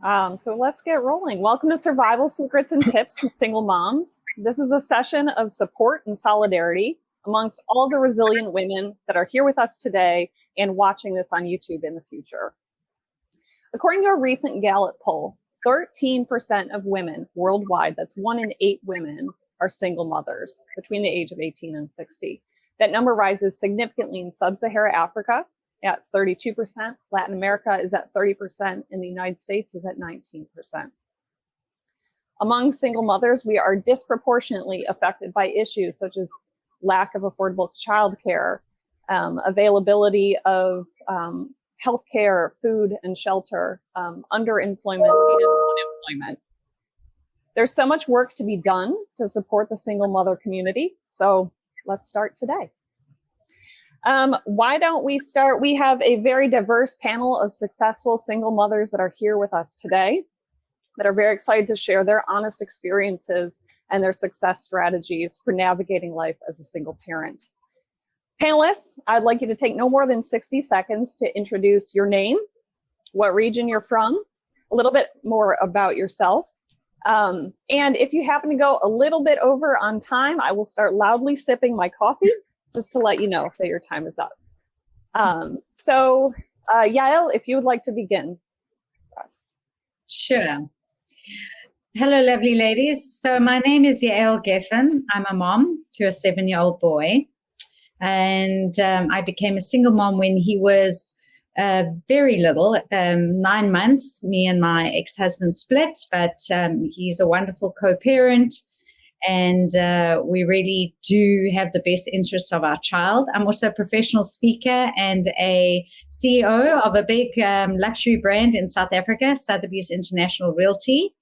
So let's get rolling. Welcome to Survival Secrets and Tips from Single Moms. This is a session of support and solidarity amongst all the resilient women that are here with us today and watching this on YouTube in the future. According to a recent Gallup poll, 13% of women worldwide, that's 1 in 8 women, are single mothers between the age of 18 and 60. That number rises significantly in sub-Saharan Africa at 32%, Latin America is at 30%, and the United States is at 19%. Among single mothers, we are disproportionately affected by issues such as lack of affordable childcare, availability of healthcare, food and shelter, underemployment and unemployment. There's so much work to be done to support the single mother community, so let's start today. Why don't we start? We have a very diverse panel of successful single mothers that are here with us today that are very excited to share their honest experiences and their success strategies for navigating life as a single parent. Panelists, I'd like you to take no more than 60 seconds to introduce your name, what region you're from, a little bit more about yourself. And if you happen to go a little bit over on time, I will start loudly sipping my coffee just to let you know that your time is up. Yael, if you would like to begin. Sure. Hello, lovely ladies. So my name is Yael Geffen. I'm a mom to a 7-year-old boy. And I became a single mom when he was very little, 9 months. Me and my ex-husband split, but he's a wonderful co-parent. And we really do have the best interests of our child. I'm also a professional speaker and a CEO of a big luxury brand in South Africa, Sotheby's International Realty.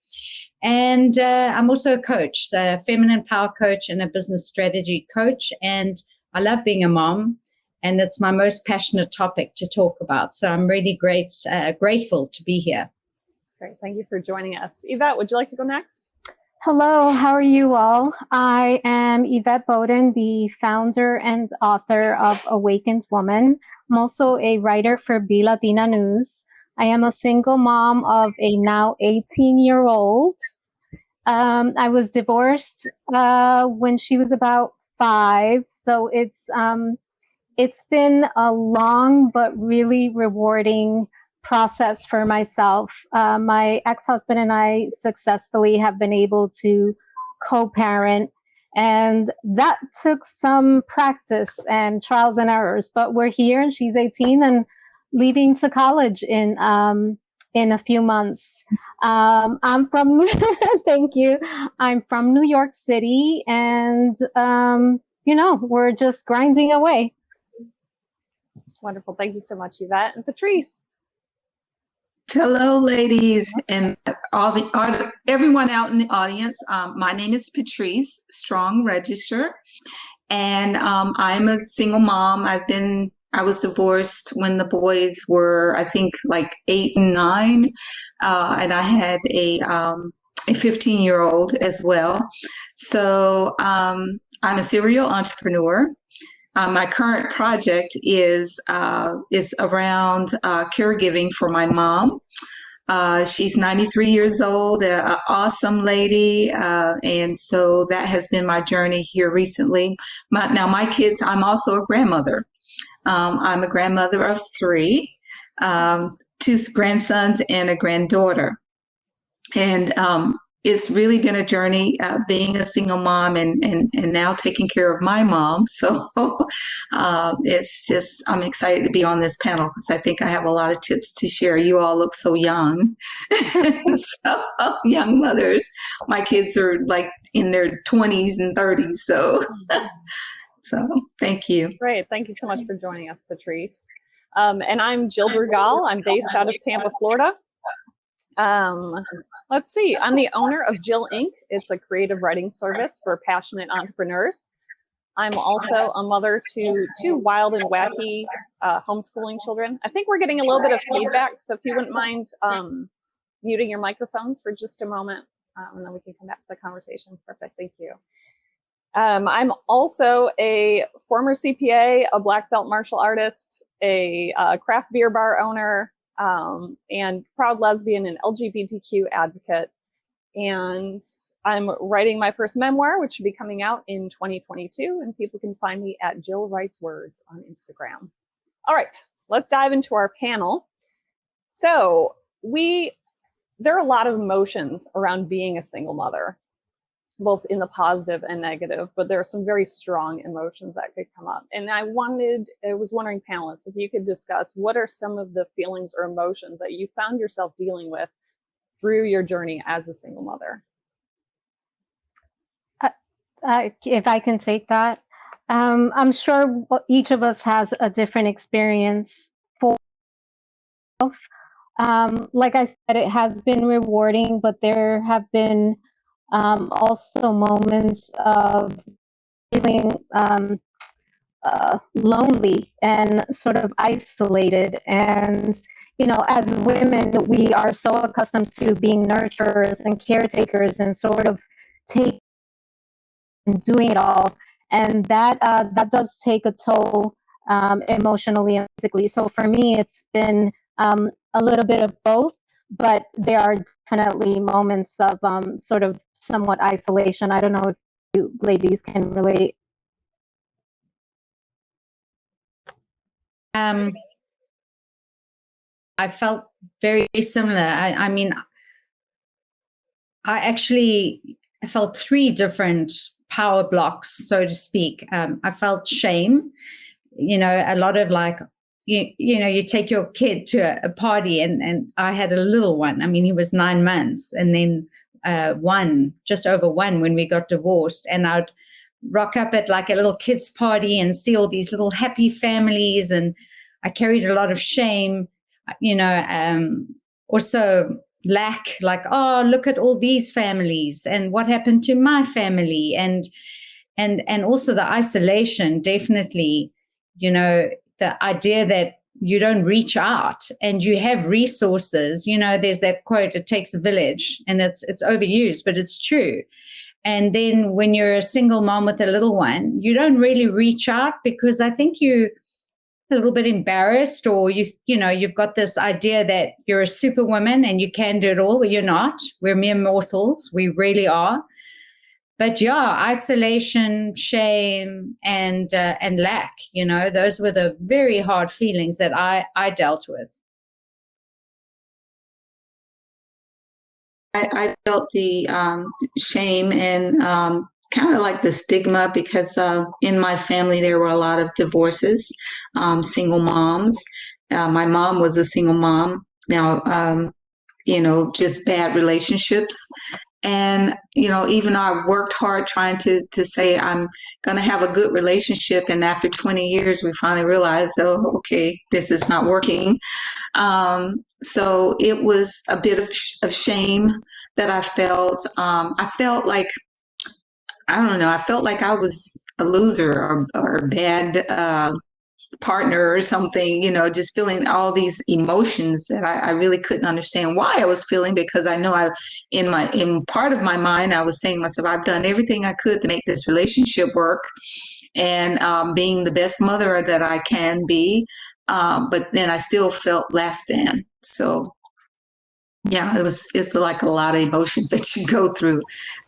And I'm also a coach, a feminine power coach and a business strategy coach. And I love being a mom, and it's my most passionate topic to talk about. So I'm really grateful to be here. Great. Thank you for joining us. Yvette, would you like to go next? Hello, how are you all? I am Yvette Bowden, the founder and author of Awakened Woman. I'm also a writer for Be Latina News. I am a single mom of a now 18-year-old. I was divorced when she was about 5, so it's been a long but really rewarding process for myself. My ex-husband and I successfully have been able to co-parent, and that took some practice and trials and errors, but we're here, and she's 18 and leaving to college in a few months. I'm from thank you. I'm from New York City, and we're just grinding away. Wonderful. Thank you so much, Yvette. And Patrice. Hello, ladies, and everyone out in the audience. My name is Patrice Strong Register, and I'm a single mom. I was divorced when the boys were, I think, like 8 and 9, and I had a 15-year-old as well. So I'm a serial entrepreneur. My current project is around caregiving for my mom. She's 93 years old, an awesome lady, and so that has been my journey here recently. My kids, I'm also a grandmother. I'm a grandmother of 3, 2 grandsons and a granddaughter. And it's really been a journey being a single mom and now taking care of my mom. So I'm excited to be on this panel because I think I have a lot of tips to share. You all look so young, so, young mothers. My kids are like in their 20s and 30s. So thank you. Great. Thank you so much for joining us, Patrice. And I'm Jill Brugal. I'm based out of Tampa, Florida. Let's see. I'm the owner of Jill Inc. It's a creative writing service for passionate entrepreneurs. I'm also a mother to 2 wild and wacky homeschooling children. I think we're getting a little bit of feedback, so if you wouldn't mind muting your microphones for just a moment, and then we can come back to the conversation. Perfect. Thank you. I'm also a former CPA, a black belt martial artist, a craft beer bar owner, and proud lesbian and LGBTQ advocate. And I'm writing my first memoir, which should be coming out in 2022. And people can find me at Jill Writes Words on Instagram. All right, let's dive into our panel. So there are a lot of emotions around being a single mother, both in the positive and negative, but there are some very strong emotions that could come up. And I was wondering, panelists, if you could discuss what are some of the feelings or emotions that you found yourself dealing with through your journey as a single mother. If I can take that, I'm sure each of us has a different experience. Like I said, it has been rewarding, but there have been also moments of feeling lonely and sort of isolated. And, as women, we are so accustomed to being nurturers and caretakers and sort of doing it all. And that does take a toll emotionally and physically. So for me, it's been a little bit of both, but there are definitely moments of sort of somewhat isolation. I don't know if you ladies can relate. I felt very similar. I mean, I actually felt 3 different power blocks, so to speak. I felt shame, a lot of like, you take your kid to a party, and I had a little one. I mean, he was 9 months, and then just over 1 when we got divorced. And I'd rock up at like a little kids party and see all these little happy families, and I carried a lot of shame, also lack, like, oh, look at all these families and what happened to my family, and also the isolation, definitely, the idea that you don't reach out and you have resources. There's that quote, it takes a village, and it's overused, but it's true. And then when you're a single mom with a little one, you don't really reach out because I think you're a little bit embarrassed, or you've got this idea that you're a superwoman and you can do it all. Well, you're not. We're mere mortals. We really are. But yeah, isolation, shame, and lack. Those were the very hard feelings that I dealt with. I felt the shame and kind of like the stigma because in my family there were a lot of divorces, single moms. My mom was a single mom. Now, just bad relationships. And, even though I worked hard trying to say I'm going to have a good relationship. And after 20 years, we finally realized, oh, okay, this is not working. So it was a bit of shame that I felt. I felt like, I don't know, I felt like I was a loser or a bad partner or something, just feeling all these emotions that I really couldn't understand why I was feeling, because I know in part of my mind, I was saying to myself, I've done everything I could to make this relationship work, and being the best mother that I can be. But then I still felt less than. So yeah, it's like a lot of emotions that you go through.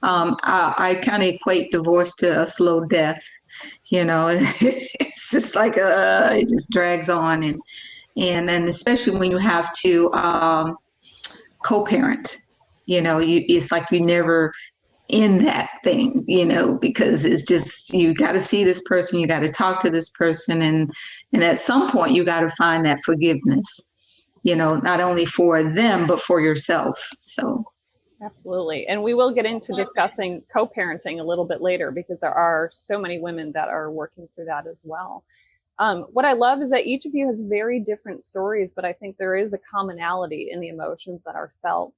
I kind of equate divorce to a slow death. It's just like it just drags on, and then especially when you have to co-parent, it's like you never in that thing, because it's just, you got to see this person, you got to talk to this person, and at some point you got to find that forgiveness, not only for them but for yourself. So absolutely. And we will get into discussing co-parenting a little bit later, because there are so many women that are working through that as well. What I love is that each of you has very different stories, but I think there is a commonality in the emotions that are felt.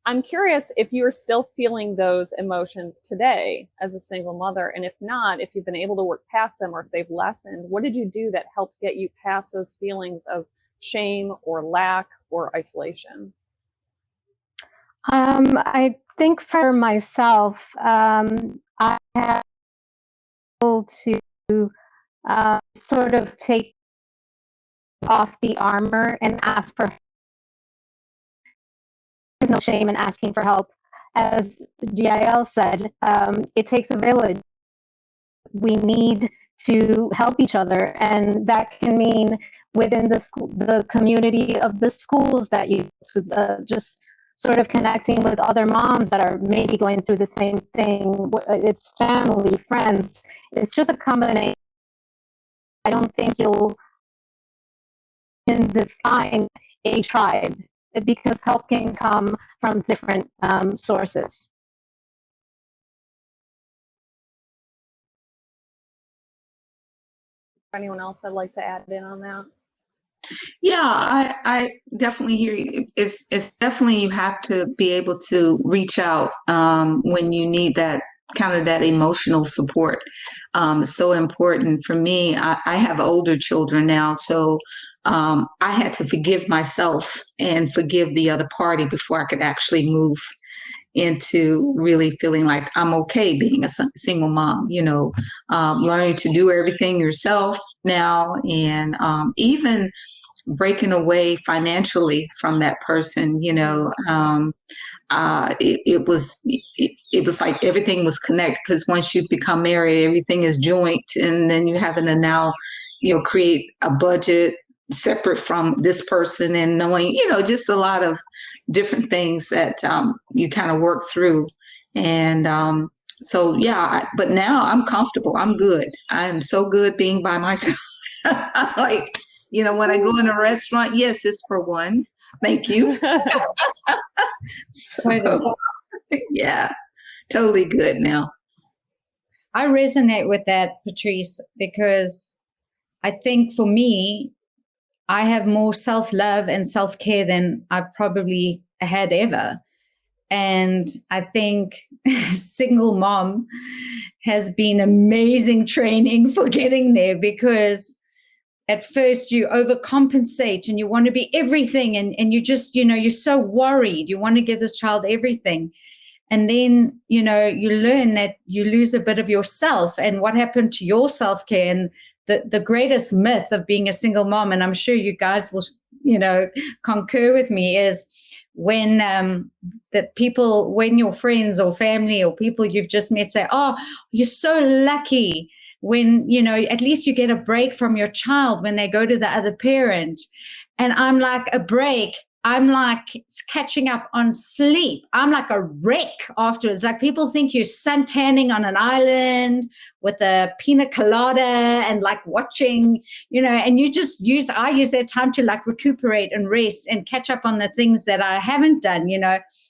I'm curious if you're still feeling those emotions today as a single mother, and if not, if you've been able to work past them or if they've lessened. What did you do that helped get you past those feelings of shame or lack or isolation? I think for myself, I had to sort of take off the armor and ask for help. There's no shame in asking for help. As Jael said, it takes a village. We need to help each other, and that can mean within the school, the community of the schools that you just sort of connecting with other moms that are maybe going through the same thing. It's family, friends. It's just a combination. I don't think you can define a tribe because help can come from different sources. Anyone else I'd like to add in on that? Yeah, I definitely hear you. It's definitely you have to be able to reach out when you need that kind of that emotional support. It's so important for me. I have older children now, so I had to forgive myself and forgive the other party before I could actually move into really feeling like I'm okay being a single mom, learning to do everything yourself now, and even breaking away financially from that person, it was like everything was connected, because once you become married, everything is joint, and then you having to now, create a budget separate from this person, and knowing, just a lot of different things that you kind of work through. And so, yeah, but now I'm comfortable. I'm good. I am so good being by myself. Like, when I go in a restaurant, yes, it's for one. Thank you. So, yeah, totally good now. I resonate with that, Patrice, because I think for me, I have more self-love and self-care than I've probably had ever. And I think single mom has been amazing training for getting there, because at first you overcompensate and you want to be everything. And you just, you're so worried. You want to give this child everything. And then, you learn that you lose a bit of yourself, and what happened to your self-care. And the greatest myth of being a single mom, and I'm sure you guys will, concur with me, is when when your friends or family or people you've just met say, oh, you're so lucky when, at least you get a break from your child when they go to the other parent. And I'm like, a break? I'm like catching up on sleep. I'm like a wreck afterwards. Like, people think you're suntanning on an island with a pina colada and like watching, and I use that time to like recuperate and rest and catch up on the things that I haven't done,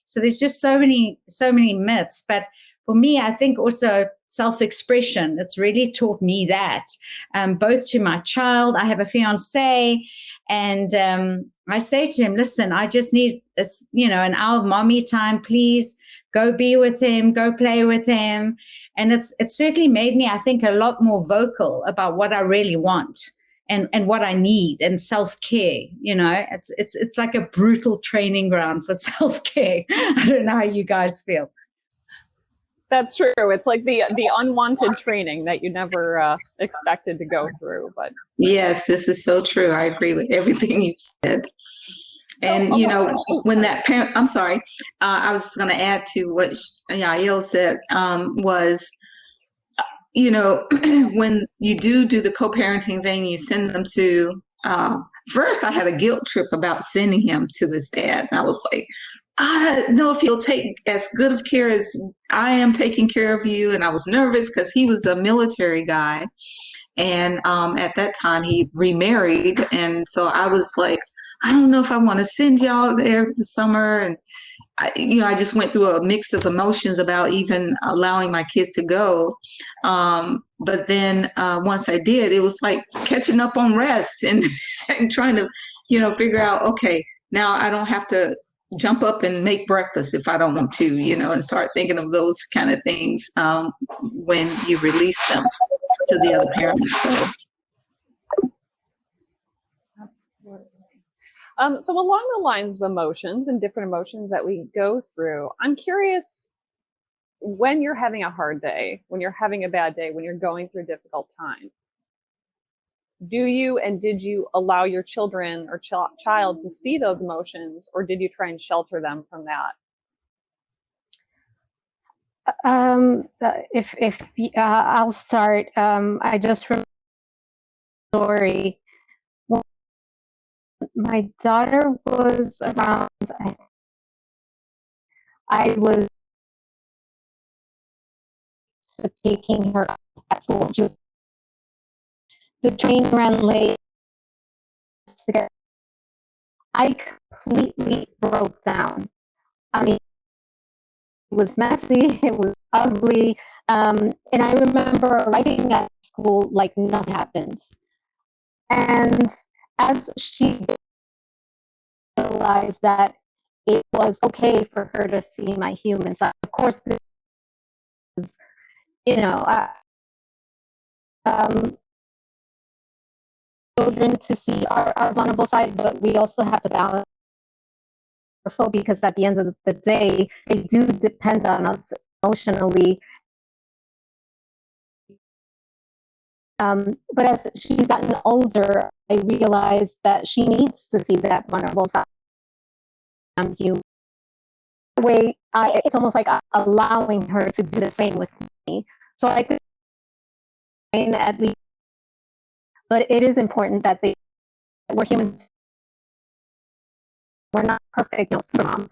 So there's just so many myths. But for me, I think also self-expression, it's really taught me that, both to my child. I have a fiance, and I say to him, listen, I just need an hour of mommy time, please. Go be with him, go play with him. And it's certainly made me, I think, a lot more vocal about what I really want and what I need, and self-care. It's like a brutal training ground for self-care. I don't know how you guys feel. That's true. It's like the unwanted training that you never expected to go through. But yes, this is so true. I agree with everything you said. And when that parent, I'm sorry, I was going to add to what Yael said, was, when you do the co-parenting thing, you send them to. First, I had a guilt trip about sending him to his dad, and I was like, I don't know if he'll take as good of care as I am taking care of you. And I was nervous because he was a military guy. And at that time, he remarried. And so I was like, I don't know if I want to send y'all there this summer. And, I just went through a mix of emotions about even allowing my kids to go. But then once I did, it was like catching up on rest and, and trying to, figure out, okay, now I don't have to jump up and make breakfast if I don't want to, and start thinking of those kind of things when you release them to the other parent. So. Absolutely. So along the lines of emotions and different emotions that we go through, I'm curious, when you're having a hard day, when you're having a bad day, when you're going through a difficult time, do you and did you allow your children or child to see those emotions, or did you try and shelter them from that? If I'll start. I just remember a story. When my daughter was around, I was taking her at school. Just the train ran late. I completely broke down. I mean, it was messy. It was ugly. And I remember writing at school like nothing happened. And as she realized that it was okay for her to see my human side, of course, this is, you know, children to see our vulnerable side, but we also have to balance because at the end of the day, they do depend on us emotionally. But as she's gotten older, I realized that she needs to see that vulnerable side. I'm human. Way, it's almost like allowing her to do the same with me. So I could at least, but it is important that we're humans. We're not perfect, no mom.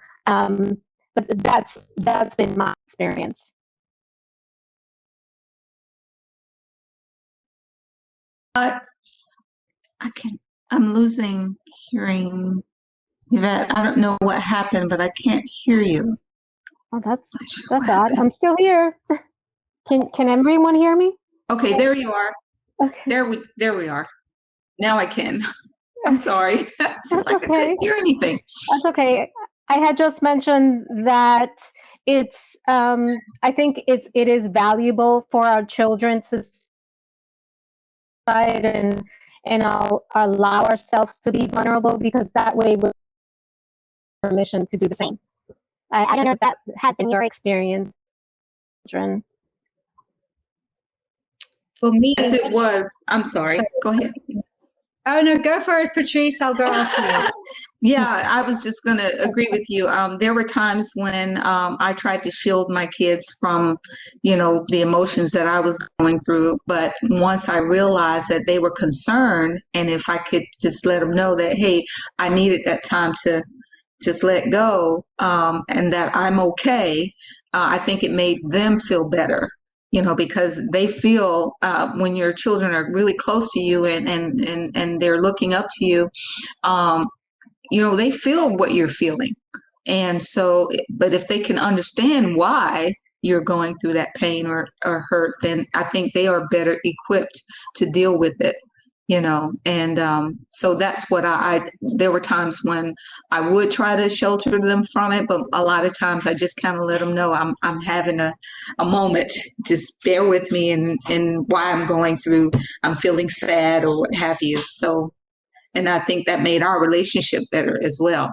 But that's been my experience. I'm losing hearing. Yvette, I don't know what happened, but I can't hear you. Oh, that's odd. I'm still here. Can everyone hear me? Okay, there you are. Okay. There we are. Now I can. I'm sorry. It's just like okay. I couldn't hear anything. That's okay. I had just mentioned that it's I think it is valuable for our children to decide and allow ourselves to be vulnerable, because that way we're permission to do the same. I don't know if that has been your experience, children. For me, yes, it was. I'm sorry. Go ahead. Oh no, go for it, Patrice. I'll go after you. Yeah, I was just going to agree with you. There were times when I tried to shield my kids from, the emotions that I was going through. But once I realized that they were concerned, and if I could just let them know that, hey, I needed that time to just let go, and that I'm okay, I think it made them feel better. Because they feel when your children are really close to you and they're looking up to you, they feel what you're feeling. And so, but if they can understand why you're going through that pain or hurt, then I think they are better equipped to deal with it, and so that's what there were times when I would try to shelter them from it, but a lot of times I just kind of let them know I'm having a moment, just bear with me and why I'm going through, I'm feeling sad or what have you. So, and I think that made our relationship better as well.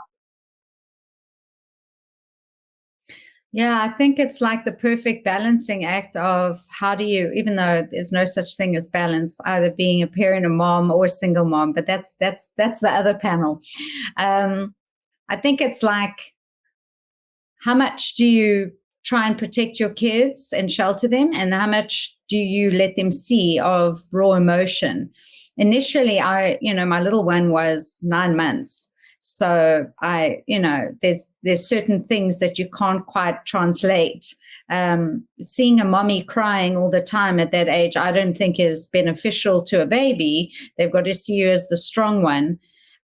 Yeah, I think it's like the perfect balancing act of how do you, even though there's no such thing as balance, either being a parent, a mom, or a single mom, but that's the other panel. I think it's like, how much do you try and protect your kids and shelter them, and how much do you let them see of raw emotion? Initially, my little one was 9 months. So there's certain things that you can't quite translate. Seeing a mommy crying all the time at that age, I don't think is beneficial to a baby. They've got to see you as the strong one.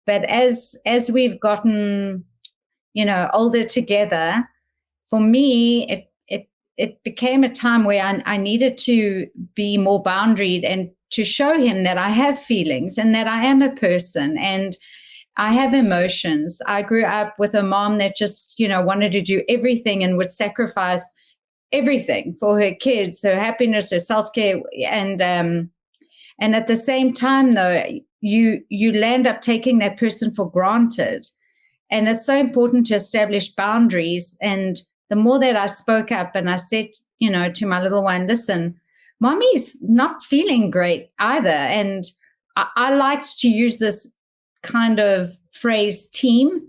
But as we've gotten, older together, for me, it became a time where I needed to be more boundaried and to show him that I have feelings and that I am a person and I have emotions. I grew up with a mom that just, wanted to do everything and would sacrifice everything for her kids, her happiness, her self-care. And at the same time, though, you land up taking that person for granted. And it's so important to establish boundaries. And the more that I spoke up and I said, to my little one, listen, mommy's not feeling great either. And I liked to use this kind of phrase, team.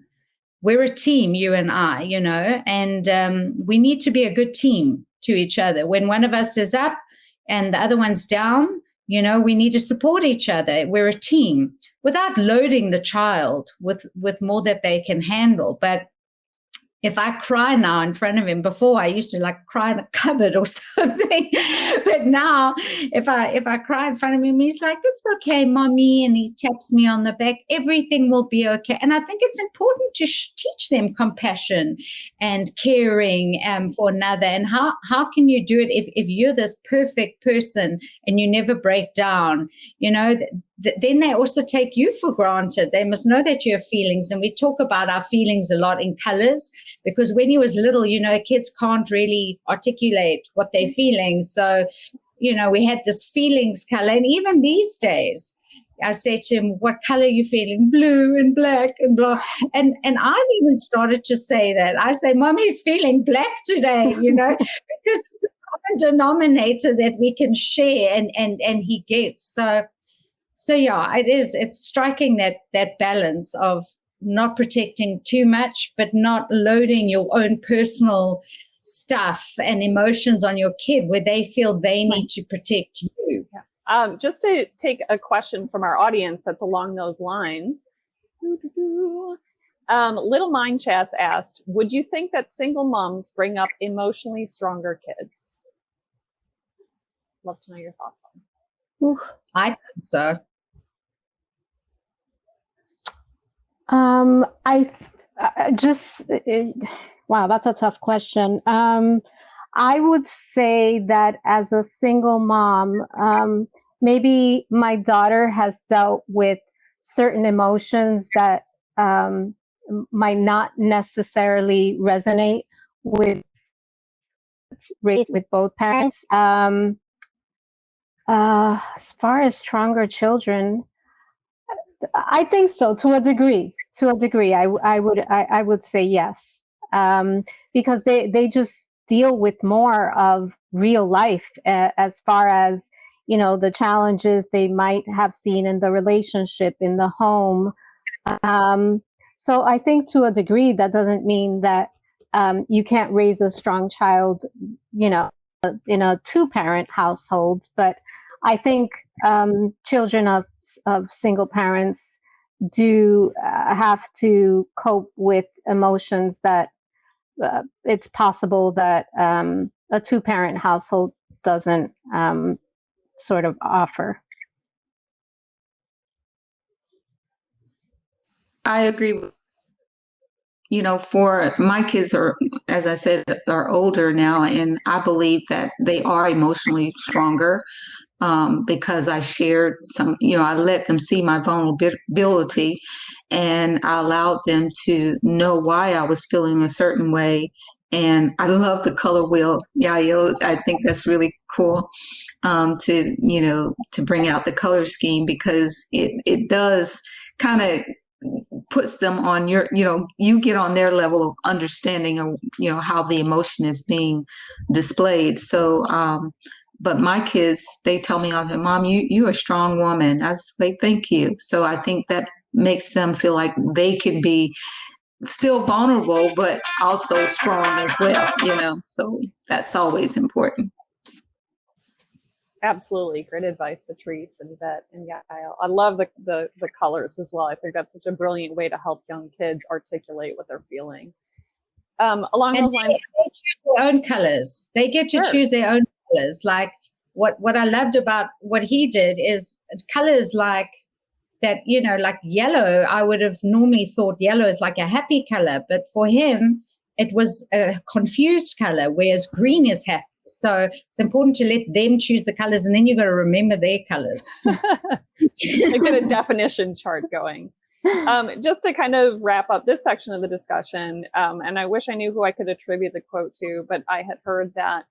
We're a team, you and I, and we need to be a good team to each other. When one of us is up and the other one's down, we need to support each other. We're a team without loading the child with more that they can handle. But if I cry now in front of him, before I used to cry in a cupboard or something, but now if I cry in front of him, he's like, "It's okay, mommy," and he taps me on the back. Everything will be okay. And I think it's important to teach them compassion and caring for another. And how can you do it if you're this perfect person and you never break down? Then they also take you for granted. They must know that you have feelings. And we talk about our feelings a lot in colors, because when you was little, kids can't really articulate what they're feeling. So, we had this feelings color. And even these days, I say to him, "What color are you feeling?" "Blue and black and blah." And I've even started to say that. I say, "Mommy's feeling black today," because it's a common denominator that we can share and he gets. So yeah, it's striking that balance of not protecting too much, but not loading your own personal stuff and emotions on your kid where they feel they need to protect you. Yeah. Just to take a question from our audience that's along those lines. Little Mind Chats asked, would you think that single moms bring up emotionally stronger kids? Love to know your thoughts on it. I think so. Wow, that's a tough question. I would say that as a single mom, maybe my daughter has dealt with certain emotions that might not necessarily resonate with both parents. As far as stronger children, I think so, to a degree. I would say yes, because they just deal with more of real life, as far as the challenges they might have seen in the relationship, in the home. So I think to a degree that doesn't mean that you can't raise a strong child, in a two-parent household. But I think children of single parents do have to cope with emotions that it's possible that a two-parent household doesn't sort of offer. I agree. For my kids are, as I said, are older now, and I believe that they are emotionally stronger. Because I shared some, I let them see my vulnerability, and I allowed them to know why I was feeling a certain way. And I love the color wheel. Yeah, I think that's really cool to bring out the color scheme, because it does kind of puts them on your, you get on their level of understanding of, how the emotion is being displayed. So, but my kids, they tell me all the time, "Mom, you're a strong woman." I say, "Thank you." So I think that makes them feel like they can be still vulnerable, but also strong as well, so that's always important. Absolutely. Great advice, Patrice and Yvette and Yael. I love the colors as well. I think that's such a brilliant way to help young kids articulate what they're feeling. Along those lines, they choose their own colors. They get to choose their own colors. Like what I loved about what he did is colors like that, like yellow. I would have normally thought yellow is like a happy color, but for him, it was a confused color, whereas green is happy. So it's important to let them choose the colors, and then you've got to remember their colors. Get a definition chart going. Just to kind of wrap up this section of the discussion, and I wish I knew who I could attribute the quote to, but I had heard that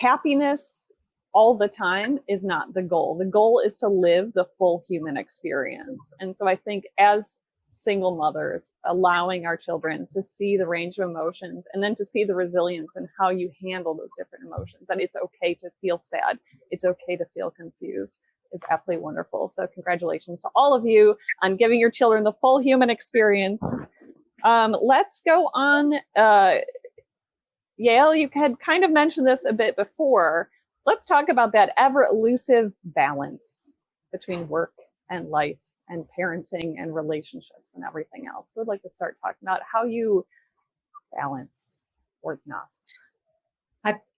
happiness all the time is not the goal. The goal is to live the full human experience. And so I think as single mothers, allowing our children to see the range of emotions and then to see the resilience and how you handle those different emotions. And it's okay to feel sad. It's okay to feel confused. is absolutely wonderful. So congratulations to all of you on giving your children the full human experience. Let's go on. Yael, you had kind of mentioned this a bit before. Let's talk about that ever elusive balance between work and life and parenting and relationships and everything else. We'd like to start talking about how you balance or not.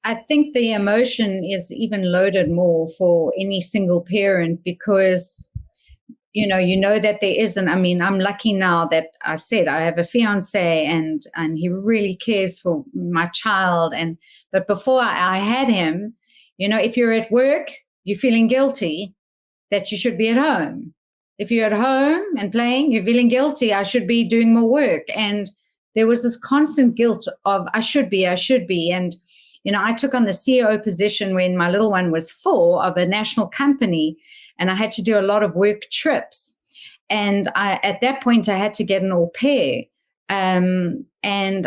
I think the emotion is even loaded more for any single parent because, you know that there isn't. I mean, I'm lucky now that I said I have a fiance and he really cares for my child. But before I had him, if you're at work, you're feeling guilty that you should be at home. If you're at home and playing, you're feeling guilty. I should be doing more work. And there was this constant guilt of I should be. And I took on the CEO position when my little one was 4 of a national company, and I had to do a lot of work trips. And at that point, I had to get an au pair. And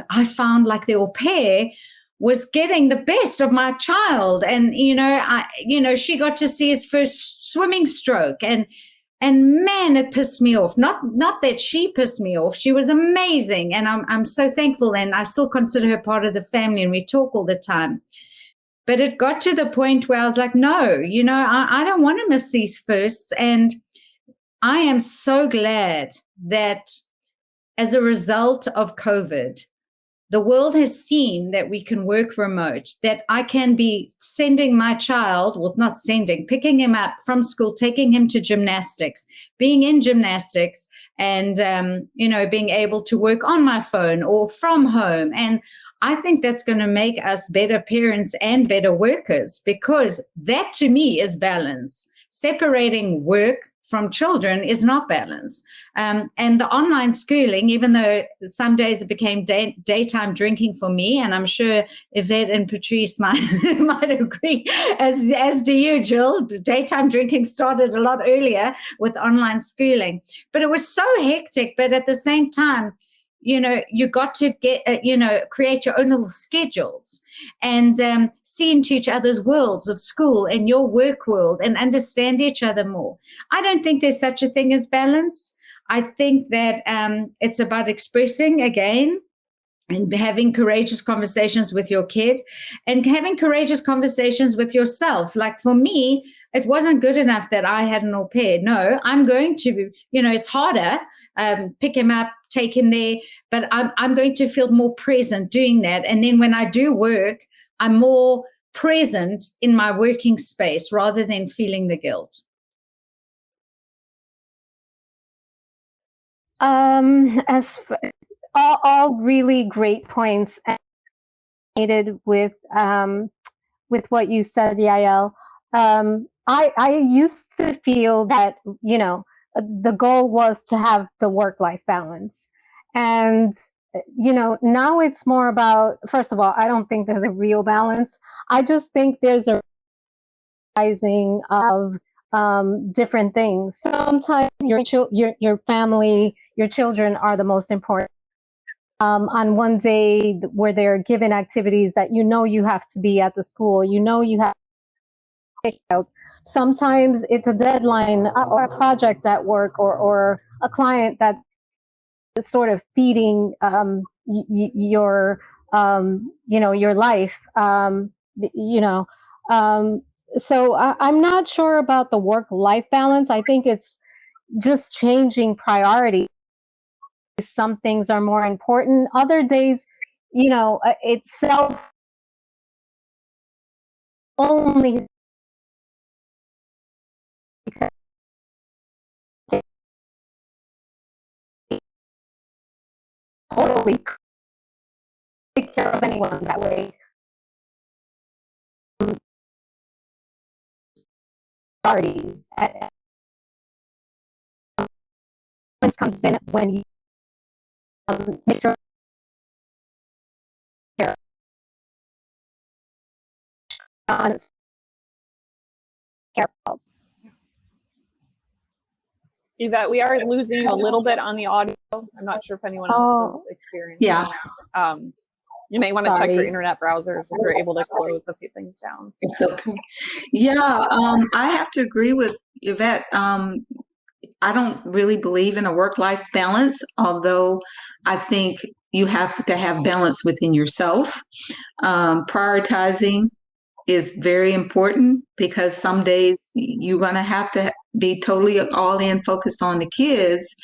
I found like the au pair was getting the best of my child. And, she got to see his first swimming stroke. And man, it pissed me off. Not that she pissed me off. She was amazing. And I'm so thankful. And I still consider her part of the family. And we talk all the time. But it got to the point where I was like, no, I don't want to miss these firsts. And I am so glad that as a result of COVID, the world has seen that we can work remote, that I can be sending my child, picking him up from school, taking him to gymnastics, being in gymnastics and, being able to work on my phone or from home. And I think that's going to make us better parents and better workers because that to me is balance. Separating work from children is not balance. And the online schooling, even though some days it became daytime drinking for me, and I'm sure Yvette and Patrice might agree, as do you, Jill. Daytime drinking started a lot earlier with online schooling. But it was so hectic. But at the same time, you got to get, create your own little schedules and see into each other's worlds of school and your work world and understand each other more. I don't think there's such a thing as balance. I think that it's about expressing again and having courageous conversations with your kid and having courageous conversations with yourself. Like for me, it wasn't good enough that I had an au pair. No, I'm going to, it's harder, pick him up, take him there, but I'm going to feel more present doing that. And then when I do work, I'm more present in my working space rather than feeling the guilt. All really great points with what you said, Yael. I used to feel that the goal was to have the work-life balance, and now it's more about, first of all, I don't think there's a real balance. I just think there's a rising of different things. Sometimes your family, your children are the most important. On one day where they're given activities that you have to be at the school, you have to take out. Sometimes it's a deadline or a project at work or a client that is sort of feeding your life. So I'm not sure about the work-life balance. I think it's just changing priorities. Some things are more important. Other days, it's self only because totally take care of anyone that way. Parties comes in when you make sure on careful. Yvette, we are losing a little bit on the audio. I'm not sure if anyone else has experienced Yeah. that. You may want to check your Sorry. internet browsers if you're able to close a few things down. It's okay. Yeah, I have to agree with Yvette. I don't really believe in a work-life balance, although I think you have to have balance within yourself. Prioritizing is very important because some days you're going to have to be totally all in focused on the kids.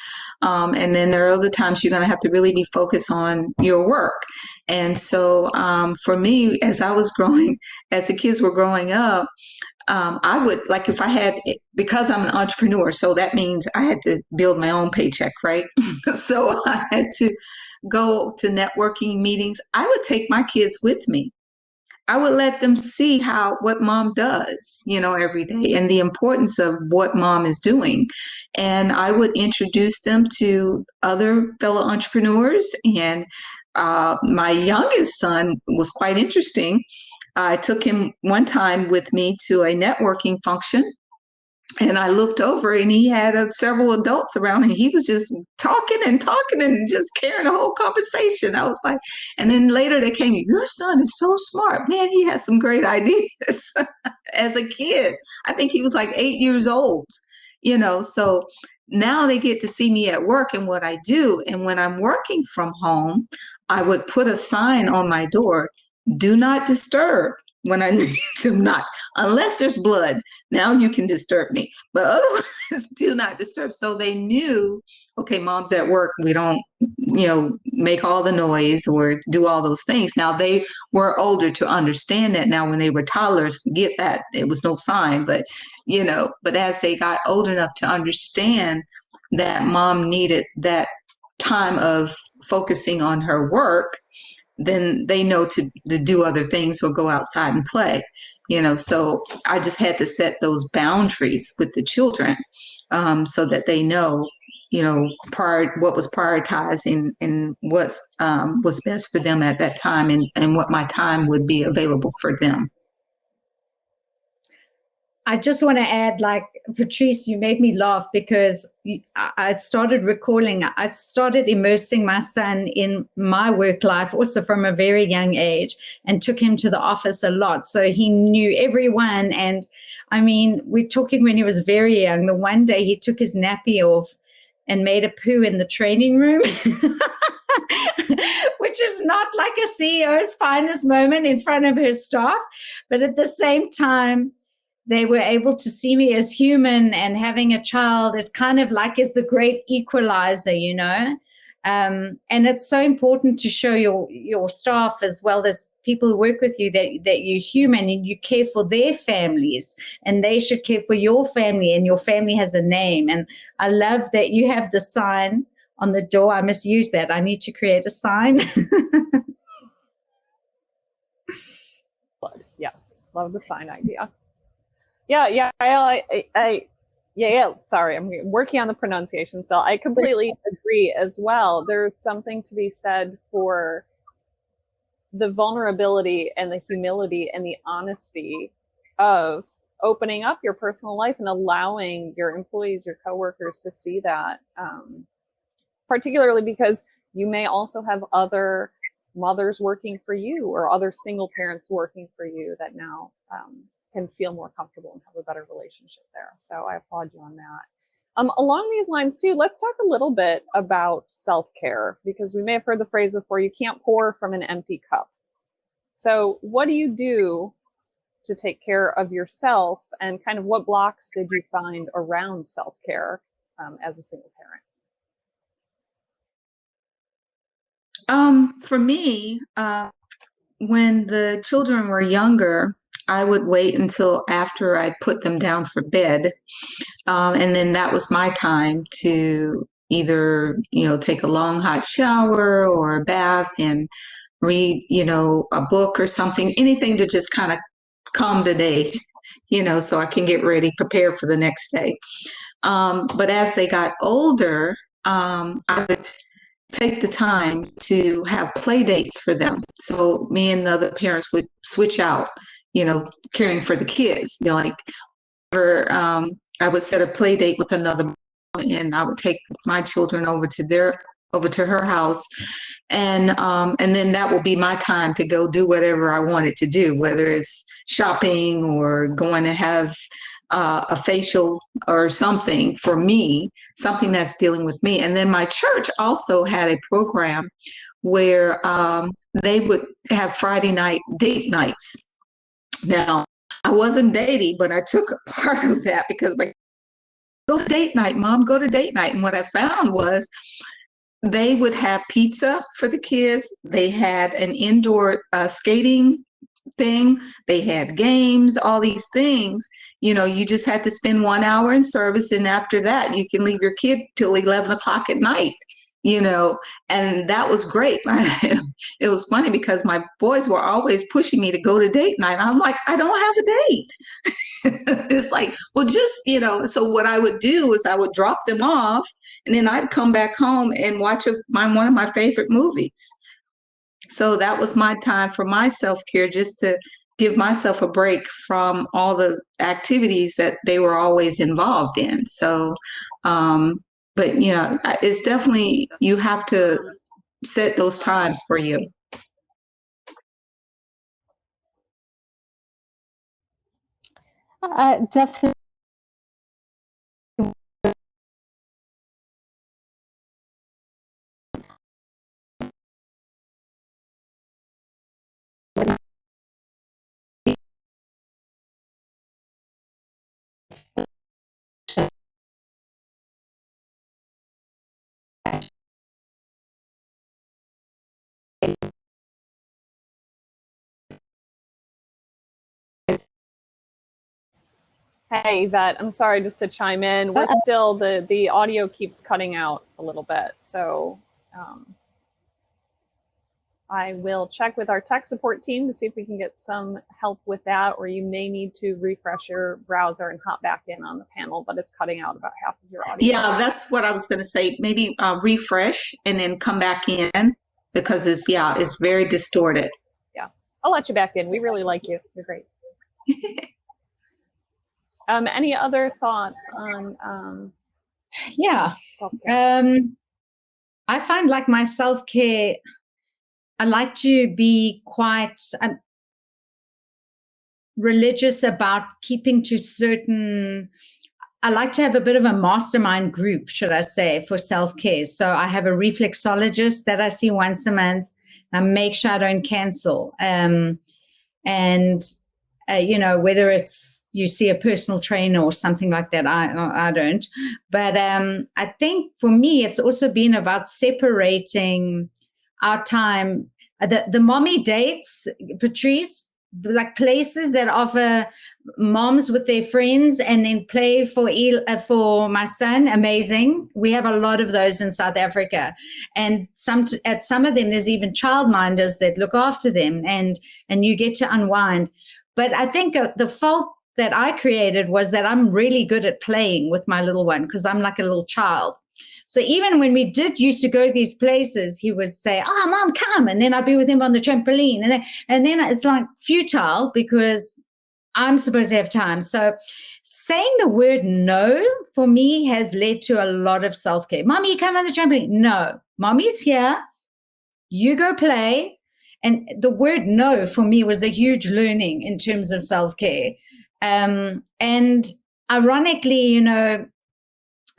And then there are other times you're going to have to really be focused on your work. And so for me, as the kids were growing up, I would, like, if I had, because I'm an entrepreneur, so that means I had to build my own paycheck, right? So I had to go to networking meetings. I would take my kids with me. I would let them see what mom does, every day, and the importance of what mom is doing. And I would introduce them to other fellow entrepreneurs. And my youngest son was quite interesting. I took him one time with me to a networking function. And I looked over and he had several adults around and he was just talking and just carrying the whole conversation. I was like, and then later they came, your son is so smart. Man, he has some great ideas. As a kid, I think he was like 8 years old, so now they get to see me at work and what I do. And when I'm working from home, I would put a sign on my door, do not disturb. When I need to not, unless there's blood, now you can disturb me. But otherwise, do not disturb. So they knew, okay, mom's at work. We don't, make all the noise or do all those things. Now they were older to understand that. Now when they were toddlers, forget that. It was no sign. But, but as they got old enough to understand that mom needed that time of focusing on her work, then they know to do other things or go outside and play, so I just had to set those boundaries with the children so that they know, what was prioritized and what was best for them at that time and what my time would be available for them. I just want to add, like, Patrice, you made me laugh because I started immersing my son in my work life also from a very young age and took him to the office a lot. So he knew everyone. And I mean, we're talking when he was very young. The one day he took his nappy off and made a poo in the training room, which is not like a CEO's finest moment in front of her staff. But at the same time, they were able to see me as human, and having a child, it kind of like is the great equalizer, and it's so important to show your staff as well as people who work with you that you're human and you care for their families, and they should care for your family, and your family has a name. And I love that you have the sign on the door. I must use that. I need to create a sign. Yes, love the sign idea. Yeah. Sorry, I'm working on the pronunciation still. I completely agree as well. There's something to be said for the vulnerability and the humility and the honesty of opening up your personal life and allowing your employees, your coworkers to see that, particularly because you may also have other mothers working for you or other single parents working for you that now can feel more comfortable and have a better relationship there. So I applaud you on that. Along these lines too, let's talk a little bit about self-care, because we may have heard the phrase before, you can't pour from an empty cup. So what do you do to take care of yourself, and kind of what blocks did you find around self-care as a single parent? For me, when the children were younger, I would wait until after I put them down for bed. And then that was my time to either, take a long hot shower or a bath and read, a book or something, anything to just kind of calm the day, so I can get ready, prepare for the next day. But as they got older, I would take the time to have play dates for them. So me and the other parents would switch out, caring for the kids. I would set a play date with another mom, and I would take my children over to their over to her house, and then that will be my time to go do whatever I wanted to do, whether it's shopping or going to have a facial or something for me, something that's dealing with me. And then my church also had a program where they would have Friday night date nights. Now, I wasn't dating, but I took a part of that because my go to date night, Mom, go to date night. And what I found was they would have pizza for the kids. They had an indoor skating thing. They had games, all these things. You know, you just had to spend 1 hour in service. And after that, you can leave your kid till 11 o'clock at night, you know, and that was great. It was funny because my boys were always pushing me to go to date night. I'm like, I don't have a date. It's like, well, just, you know, so what I would do is I would drop them off and then I'd come back home and watch one of my favorite movies. So that was my time for my self-care, just to give myself a break from all the activities that they were always involved in. So, but, you know, it's definitely, you have to set those times for you. Definitely. Hey, Yvette, I'm sorry, just to chime in. We're still, the audio keeps cutting out a little bit. So I will check with our tech support team to see if we can get some help with that, or you may need to refresh your browser and hop back in on the panel, but it's cutting out about half of your audio. Yeah, that's what I was going to say. Maybe refresh and then come back in, because it's very distorted. Yeah, I'll let you back in. We really like you. You're great. Any other thoughts on self-care? I find like my self-care, I like to be quite religious about keeping to certain, I like to have a bit of a mastermind group, should I say, for self-care. So I have a reflexologist that I see once a month. I make sure I don't cancel. You know, whether it's you see a personal trainer or something like that, I don't. But I think for me, it's also been about separating our time. The mommy dates, Patrice, like places that offer moms with their friends and then play for my son. Amazing. We have a lot of those in South Africa, and at some of them there's even childminders that look after them, and you get to unwind. But I think the fault that I created was that I'm really good at playing with my little one because I'm like a little child. So even when we used to go to these places, he would say, "Oh, Mom, come," and then I'd be with him on the trampoline, and then it's like futile because I'm supposed to have time. So saying the word no for me has led to a lot of self-care. Mommy, you come on the trampoline. No, Mommy's here. You go play. And the word no for me was a huge learning in terms of self-care. And ironically, you know,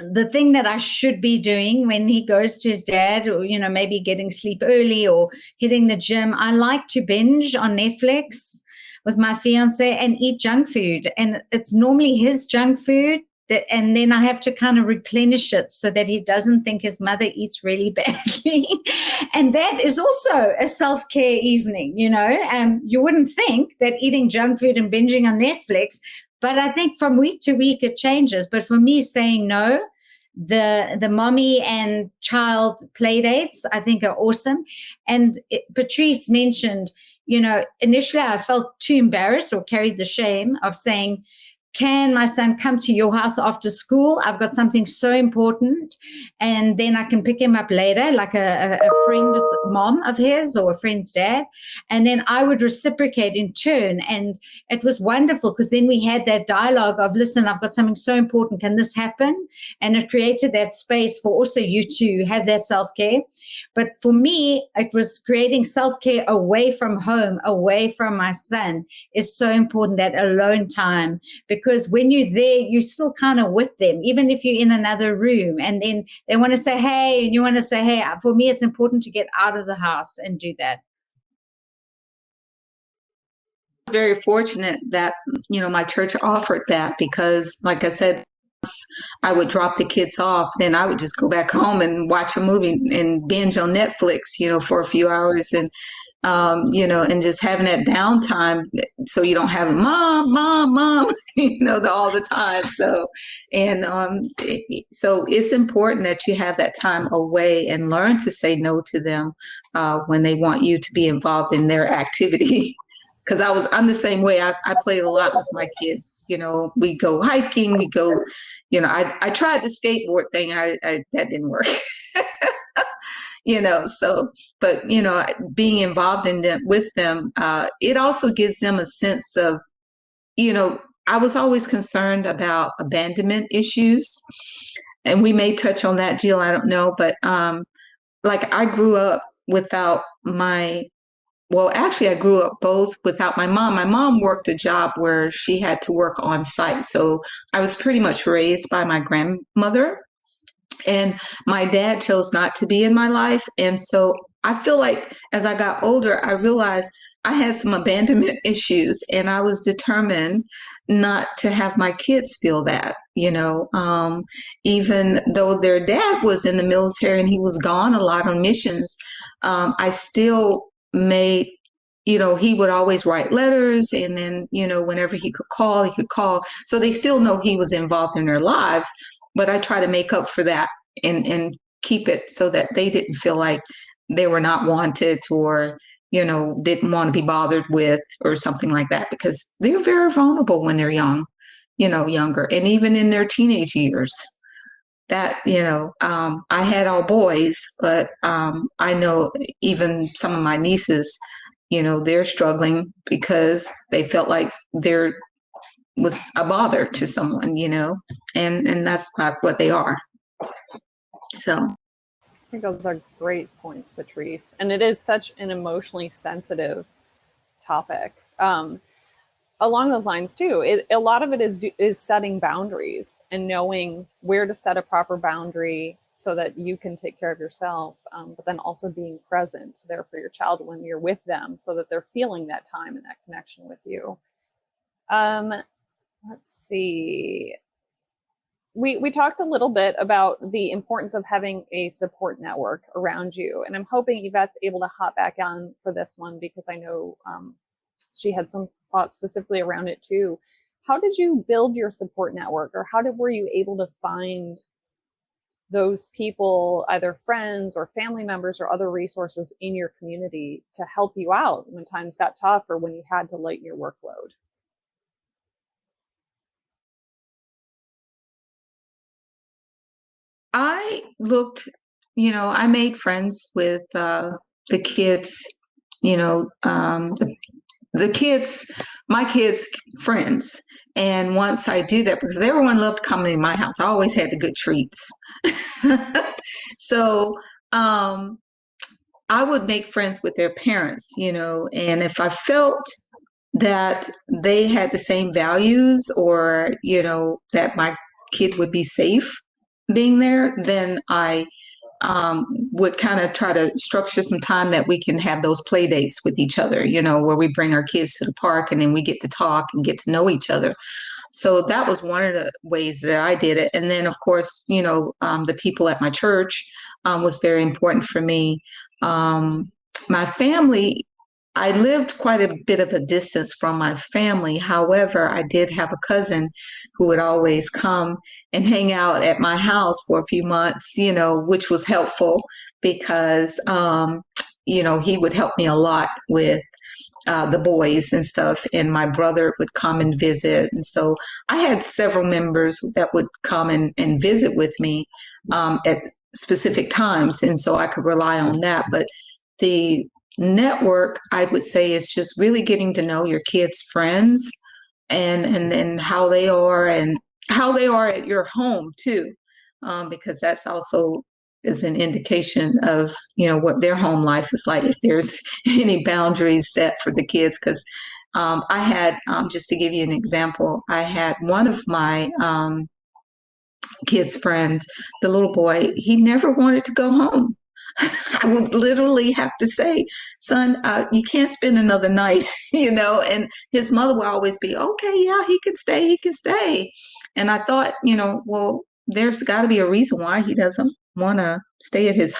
the thing that I should be doing when he goes to his dad, or, you know, maybe getting sleep early or hitting the gym, I like to binge on Netflix with my fiance and eat junk food. And it's normally his junk food. And then I have to kind of replenish it so that he doesn't think his mother eats really badly. And that is also a self-care evening, you know. You wouldn't think that eating junk food and binging on Netflix, but I think from week to week it changes. But for me, saying no, the mommy and child play dates, I think are awesome. And Patrice mentioned, you know, initially I felt too embarrassed or carried the shame of saying, can my son come to your house after school? I've got something so important. And then I can pick him up later, like a friend's mom of his or a friend's dad. And then I would reciprocate in turn. And it was wonderful because then we had that dialogue of, listen, I've got something so important. Can this happen? And it created that space for also you to have that self-care. But for me, it was creating self-care away from home, away from my son is so important, that alone time. Because when you're there, you're still kind of with them, even if you're in another room. And then they want to say, hey, and you want to say, hey. For me, it's important to get out of the house and do that. Very fortunate that, my church offered that, because like I said, I would drop the kids off, then I would just go back home and watch a movie and binge on Netflix, for a few hours, and and just having that downtime so you don't have mom, all the time. So, and so it's important that you have that time away and learn to say no to them when they want you to be involved in their activity. Because I'm the same way. I played a lot with my kids. We go hiking, we go, I tried the skateboard thing. That didn't work. So, but, being involved in them with them, it also gives them a sense of, I was always concerned about abandonment issues. And we may touch on that, Jill, I don't know. But like I grew up without I grew up both without my mom. My mom worked a job where she had to work on site. So I was pretty much raised by my grandmother. And my dad chose not to be in my life. And so I feel like as I got older, I realized I had some abandonment issues, and I was determined not to have my kids feel that, even though their dad was in the military and he was gone a lot on missions, I still made, he would always write letters, and then, whenever he could call, he could call. So they still know he was involved in their lives, but I try to make up for that and keep it so that they didn't feel like they were not wanted or, didn't want to be bothered with or something like that, because they're very vulnerable when they're younger, and even in their teenage years. That, I had all boys, but I know even some of my nieces, they're struggling because they felt like there was a bother to someone, and that's not what they are. So I think those are great points, Patrice. And it is such an emotionally sensitive topic. Along those lines too, a lot of it is setting boundaries and knowing where to set a proper boundary so that you can take care of yourself, but then also being present there for your child when you're with them so that they're feeling that time and that connection with you. Let's see. We talked a little bit about the importance of having a support network around you, and I'm hoping Yvette's able to hop back on for this one, because I know she had some thoughts specifically around it too. How did you build your support network, or were you able to find those people, either friends or family members or other resources in your community to help you out when times got tough or when you had to lighten your workload? I looked, I made friends with the kids, the kids, my kids' friends. And once I do that, because everyone loved coming to my house, I always had the good treats. So I would make friends with their parents, and if I felt that they had the same values, or, that my kid would be safe being there, then I would kind of try to structure some time that we can have those play dates with each other, where we bring our kids to the park and then we get to talk and get to know each other. So that was one of the ways that I did it. And then, of course, the people at my church was very important for me. My family, I lived quite a bit of a distance from my family. However, I did have a cousin who would always come and hang out at my house for a few months, which was helpful because, he would help me a lot with the boys and stuff, and my brother would come and visit. And so I had several members that would come and visit with me at specific times. And so I could rely on that. But the network, I would say, is just really getting to know your kids' friends and how they are and how they are at your home too, because that's also is an indication of what their home life is like, if there's any boundaries set for the kids. Because I had just to give you an example, I had one of my kids' friends, the little boy, he never wanted to go home. I would literally have to say, son, you can't spend another night, and his mother would always be, okay, yeah, he can stay. And I thought, well, there's got to be a reason why he doesn't want to stay at his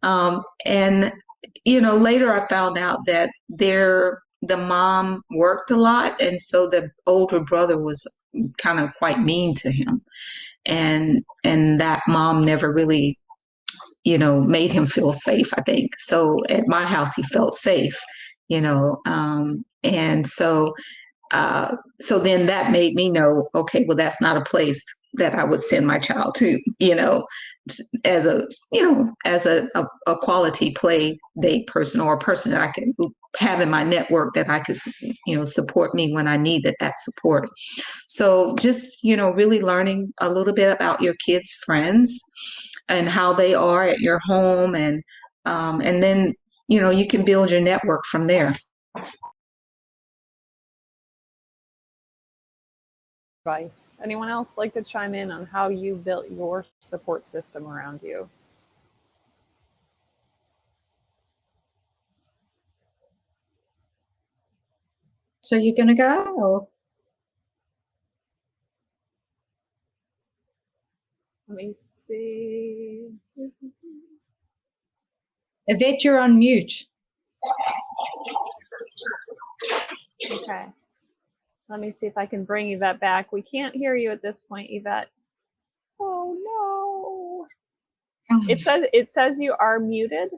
and later I found out that the mom worked a lot, and so the older brother was kind of quite mean to him, and that mom never really made him feel safe, I think. So at my house, he felt safe, and so then that made me know, okay, well, that's not a place that I would send my child to, as a quality play date person, or a person that I could have in my network that I could, support me when I needed that support. So just, really learning a little bit about your kids' friends and how they are at your home, and then, you can build your network from there. Advice. Anyone else like to chime in on how you built your support system around you? So you're going to go? Or? Let me see. Yvette, you're on mute. Okay. Let me see if I can bring Yvette back. We can't hear you at this point, Yvette. Oh no. Oh. It says you are muted.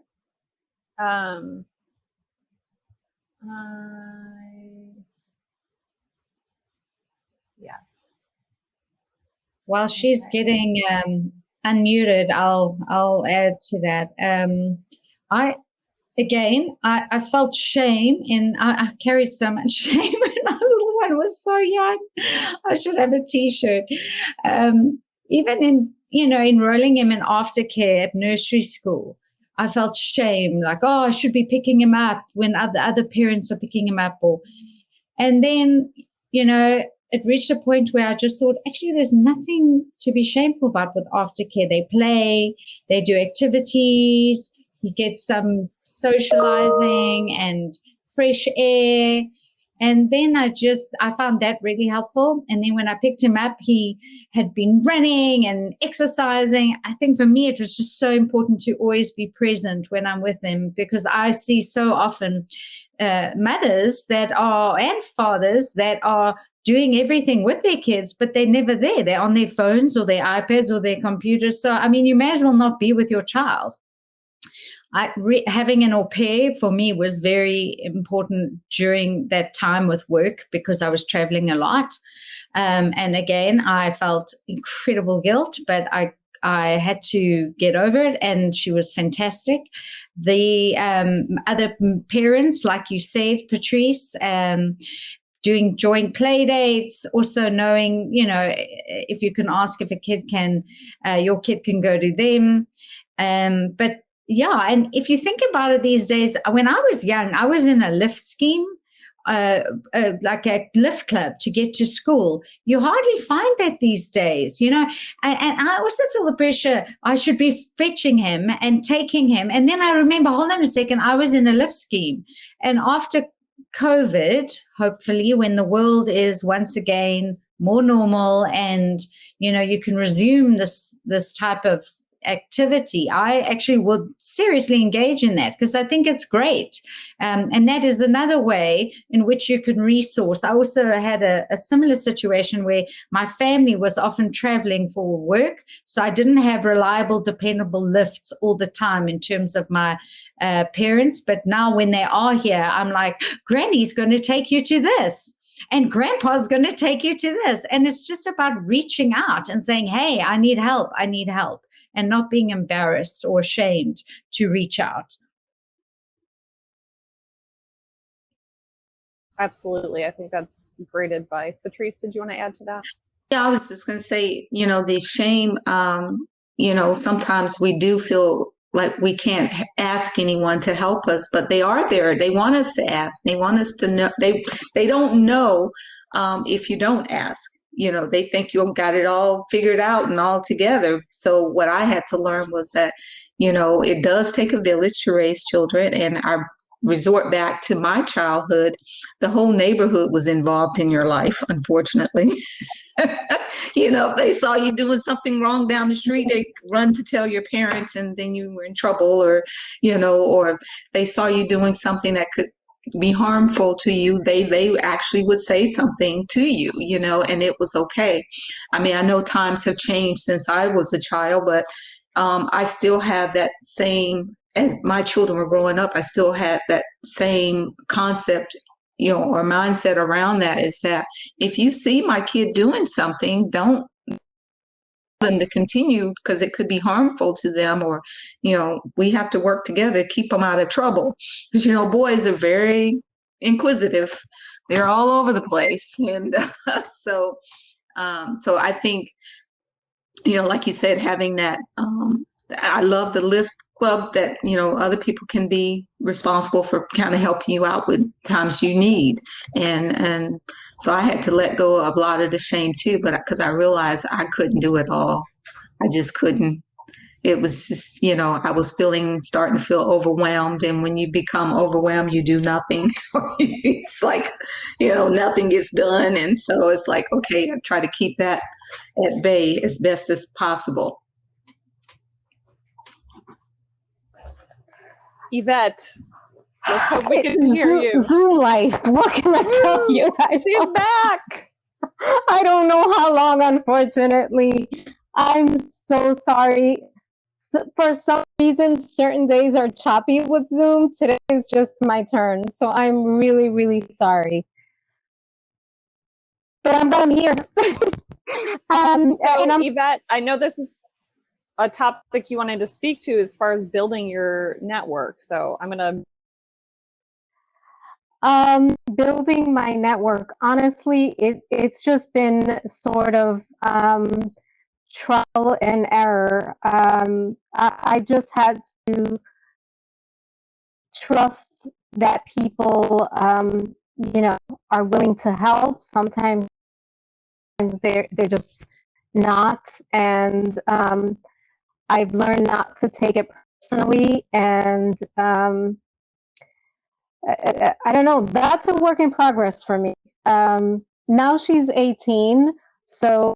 Yes. While she's getting unmuted, I'll add to that. I felt shame, and I carried so much shame when my little one was so young. I should have a T-shirt. Even in, enrolling him in aftercare at nursery school, I felt shame, like, oh, I should be picking him up when other parents are picking him up. And then, it reached a point where I just thought, actually, there's nothing to be shameful about with aftercare. They play, they do activities, he gets some socializing and fresh air. And then I found that really helpful. And then when I picked him up, he had been running and exercising. I think for me, it was just so important to always be present when I'm with him, because I see so often mothers and fathers that are doing everything with their kids, but they're never there. They're on their phones or their iPads or their computers. So, I mean, you may as well not be with your child. Having an au pair for me was very important during that time with work, because I was traveling a lot. And again, I felt incredible guilt, but I had to get over it, and she was fantastic. The other parents, like you said, Patrice, doing joint play dates, also knowing, if you can ask if your kid can go to them. But yeah, and if you think about it these days, when I was young, I was in a lift scheme, like a lift club to get to school. You hardly find that these days, and I also feel the pressure. I should be fetching him and taking him. And then I remember, hold on a second, I was in a lift scheme. And after COVID, hopefully, when the world is once again more normal and, you can resume this type of activity, I actually would seriously engage in that because I think it's great. And that is another way in which you can resource. I also had a similar situation where my family was often traveling for work. So I didn't have reliable, dependable lifts all the time in terms of my parents. But now when they are here, I'm like, Granny's going to take you to this. And grandpa's going to take you to this. And it's just about reaching out and saying, hey, I need help, and not being embarrassed or ashamed to reach out. Absolutely. I think that's great advice. Patrice, did you want to add to that? Yeah, I was just going to say, the shame, sometimes we do feel like we can't ask anyone to help us, but they are there. They want us to ask. They want us to know. They don't know if you don't ask. They think you've got it all figured out and all together. So what I had to learn was that, it does take a village to raise children. And I resort back to my childhood. The whole neighborhood was involved in your life, unfortunately. If they saw you doing something wrong down the street, they run to tell your parents and then you were in trouble, or or they saw you doing something that could be harmful to you, they actually would say something to you, and it was okay. I mean, I know times have changed since I was a child, but I still have that same, as my children were growing up, I still had that same concept or mindset around that, is that if you see my kid doing something, don't them to continue because it could be harmful to them, or we have to work together to keep them out of trouble, because boys are very inquisitive. They're all over the place. And so I think like you said, having that I love the lift club that other people can be responsible for kind of helping you out with times you need, and so I had to let go of a lot of the shame too, but because I realized I couldn't do it all. I just couldn't. It was just I was starting to feel overwhelmed, and when you become overwhelmed, you do nothing. It's like nothing gets done, and so it's like, okay, I try to keep that at bay as best as possible. Yvette, let's hope we can hear you. Zoom life. What can I tell you? She's back. I don't know how long, unfortunately. I'm so sorry. For some reason, certain days are choppy with Zoom. Today is just my turn. So I'm really, really sorry. But I'm here. Yvette, I know this is a topic you wanted to speak to as far as building your network. So I'm going to... building my network, honestly, it's just been sort of trial and error. I just had to trust that people, are willing to help. Sometimes they're just not, and I've learned not to take it personally, and I don't know. That's a work in progress for me. Now she's 18, so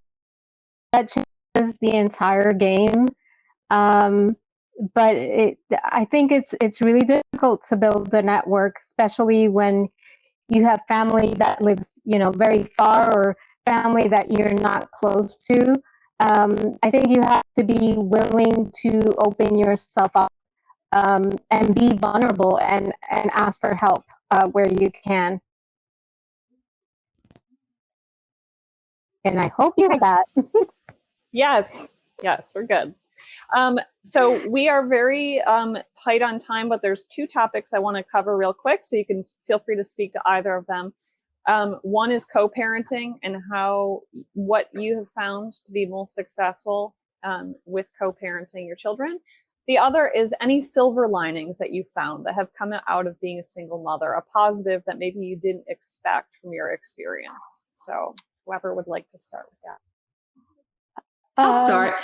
that changes the entire game. But I think it's really difficult to build a network, especially when you have family that lives, very far, or family that you're not close to. I think you have to be willing to open yourself up, and be vulnerable, and ask for help where you can. And I hope you have that. Yes, we're good. So we are very tight on time, but there's two topics I want to cover real quick, so you can feel free to speak to either of them. One is co-parenting and what you have found to be most successful with co-parenting your children. The other is any silver linings that you found that have come out of being a single mother, a positive that maybe you didn't expect from your experience. So whoever would like to start with that. I'll start.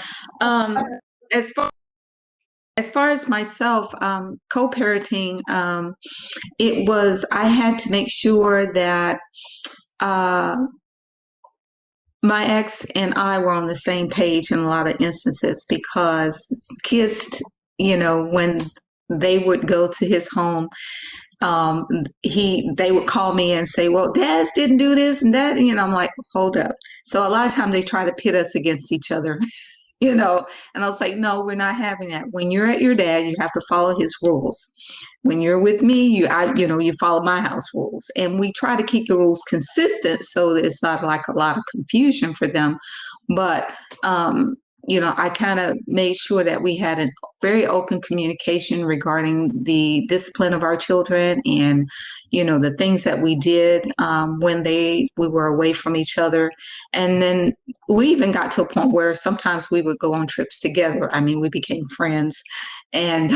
As far as myself, co-parenting, I had to make sure that My ex and I were on the same page in a lot of instances because kids, when they would go to his home, they would call me and say, well, Dad's didn't do this and that, I'm like, hold up. So a lot of times they try to pit us against each other. And I was like, no, we're not having that. When you're at your dad, you have to follow his rules. When you're with me, you follow my house rules. And we try to keep the rules consistent so that it's not like a lot of confusion for them. But, I kind of made sure that we had a very open communication regarding the discipline of our children and, the things that we did when we were away from each other. And then we even got to a point where sometimes we would go on trips together. I mean, we became friends. And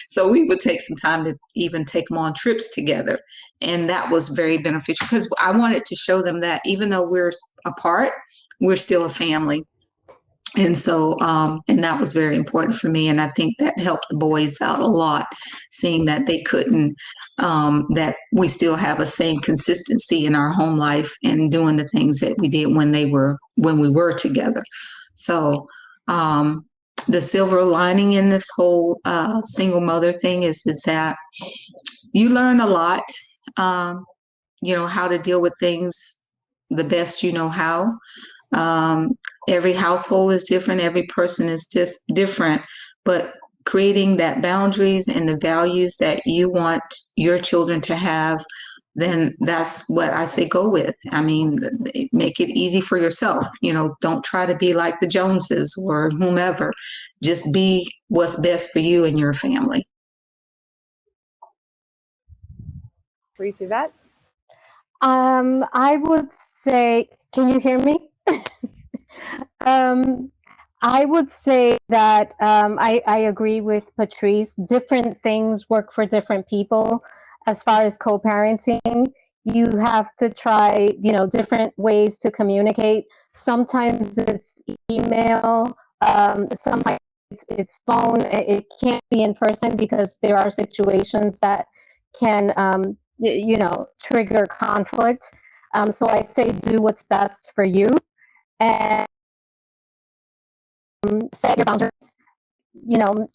so we would take some time to even take them on trips together. And that was very beneficial because I wanted to show them that even though we're apart, we're still a family. And so, and that was very important for me. And I think that helped the boys out a lot, seeing that they couldn't, that we still have a same consistency in our home life and doing the things that we did when we were together. So, the silver lining in this whole single mother thing is that you learn a lot, how to deal with things the best you know how. Every household is different. Every person is just different, but creating that boundaries and the values that you want your children to have, then that's what I say go with. I mean, make it easy for yourself. Don't try to be like the Joneses or whomever. Just be what's best for you and your family. Reese, that? I would say, can you hear me? I would say that I agree with Patrice. Different things work for different people. As far as co-parenting, you have to try, different ways to communicate. Sometimes it's email, sometimes it's phone. It can't be in person because there are situations that can, trigger conflict. So I say do what's best for you and set your boundaries,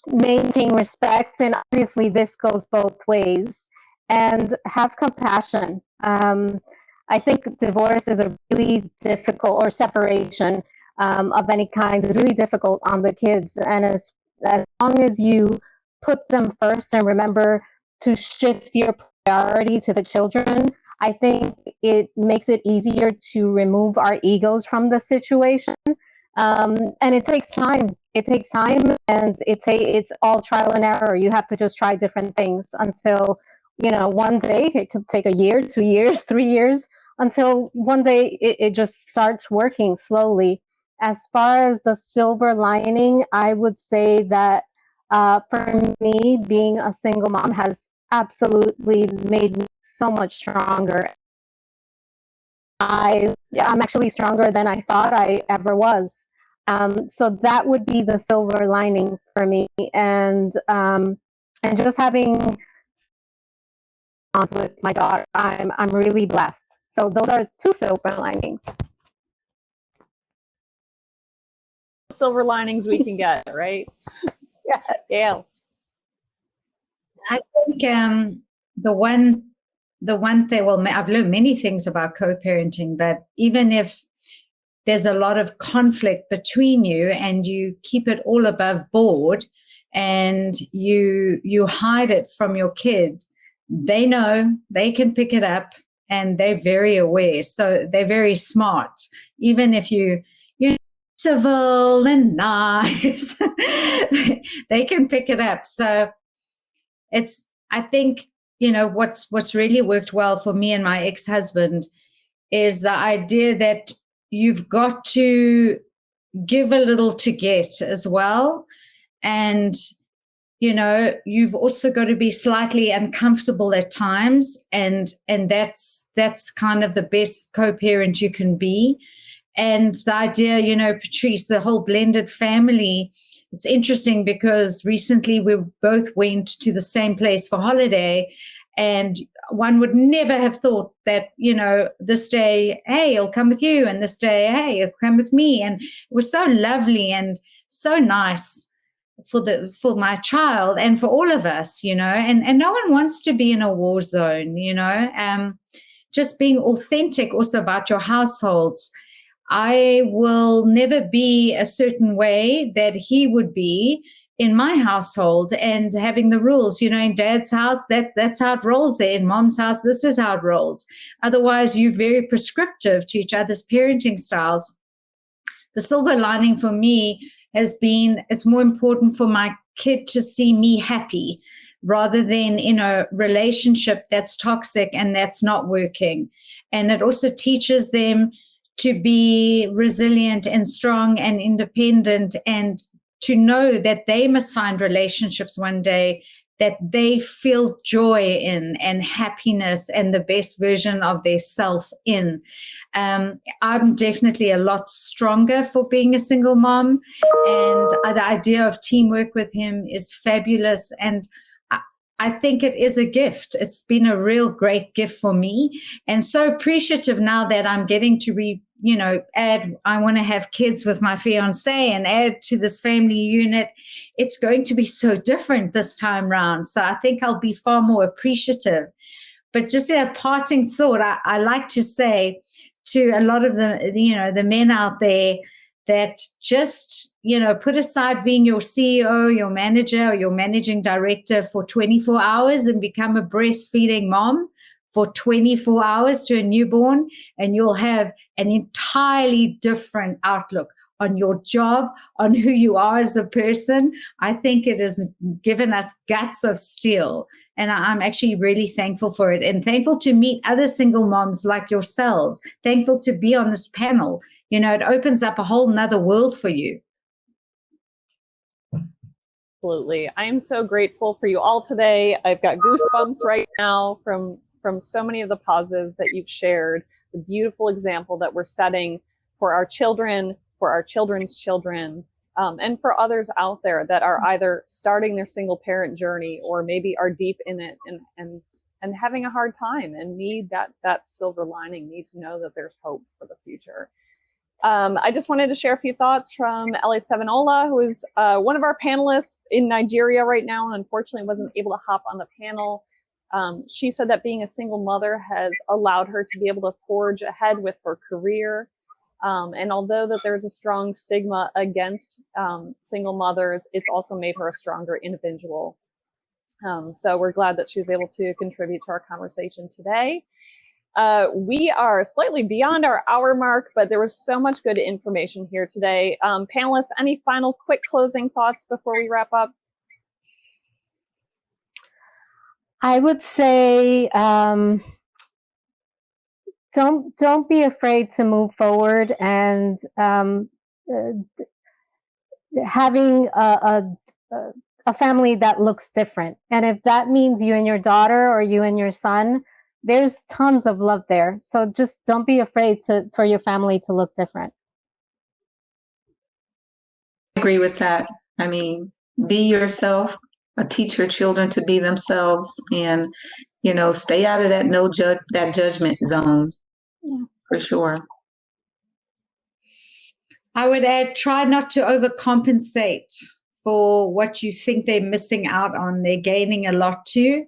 maintain respect. And obviously this goes both ways, and have compassion. I think divorce is a really difficult, or separation of any kind is really difficult on the kids. And as long as you put them first and remember to shift your priority to the children, I think it makes it easier to remove our egos from the situation. And it takes time. It takes time, and it's all trial and error. You have to just try different things until, one day, it could take a year, 2 years, 3 years, until one day it just starts working slowly. As far as the silver lining, I would say that for me, being a single mom has absolutely made me so much stronger. I'm actually stronger than I thought I ever was. So that would be the silver lining for me, and just having with my daughter, I'm really blessed. So those are 2 silver linings. Silver linings we can get, right? Yeah. Gail. I think the one thing, well, I've learned many things about co-parenting, but even if there's a lot of conflict between you and you keep it all above board and you hide it from your kid, they know, they can pick it up, and they're very aware. So they're very smart. Even if you're civil and nice, they can pick it up. So I think, what's really worked well for me and my ex-husband is the idea that you've got to give a little to get as well. And, you've also got to be slightly uncomfortable at times. And that's kind of the best co-parent you can be. And the idea, Patrice, the whole blended family, it's interesting because recently we both went to the same place for holiday, And one would never have thought that, this day, hey, I'll come with you. And this day, hey, I'll come with me. And it was so lovely and so nice for my child and for all of us, and no one wants to be in a war zone, just being authentic also about your households. I will never be a certain way that he would be in my household, and having the rules, in dad's house, that's how it rolls there. In mom's house, this is how it rolls. Otherwise, you're very prescriptive to each other's parenting styles. The silver lining for me has been, it's more important for my kid to see me happy rather than in a relationship that's toxic and that's not working. And it also teaches them to be resilient and strong and independent, and to know that they must find relationships one day that they feel joy in and happiness and the best version of their self in. I'm definitely a lot stronger for being a single mom, and the idea of teamwork with him is fabulous. And I think it is a gift. It's been a real great gift for me, and so appreciative now that I'm getting to add, I want to have kids with my fiance and add to this family unit. It's going to be so different this time round. So I think I'll be far more appreciative. But just a parting thought, I like to say to a lot of the men out there that just, put aside being your CEO, your manager, or your managing director for 24 hours and become a breastfeeding mom for 24 hours to a newborn, and you'll have an entirely different outlook on your job, on who you are as a person. I think it has given us guts of steel, and I'm actually really thankful for it, and thankful to meet other single moms like yourselves, thankful to be on this panel. It opens up a whole nother world for you. Absolutely. I am so grateful for you all today. I've got goosebumps right now from so many of the positives that you've shared, the beautiful example that we're setting for our children, for our children's children, and for others out there that are either starting their single parent journey or maybe are deep in it and having a hard time and need that silver lining, need to know that there's hope for the future. I just wanted to share a few thoughts from Ellie Sevenola, who is one of our panelists in Nigeria right now and unfortunately wasn't able to hop on the panel. She said that being a single mother has allowed her to be able to forge ahead with her career. And although that there's a strong stigma against single mothers, it's also made her a stronger individual. So we're glad that she was able to contribute to our conversation today. We are slightly beyond our hour mark, but there was so much good information here today. Panelists, any final quick closing thoughts before we wrap up? I would say don't be afraid to move forward, and having a family that looks different. And if that means you and your daughter or you and your son, there's tons of love there. So just don't be afraid for your family to look different. I agree with that. I mean, be yourself. Teach your children to be themselves, and stay out of that judgment zone. Yeah. For sure. I would add, try not to overcompensate for what you think they're missing out on. They're gaining a lot too.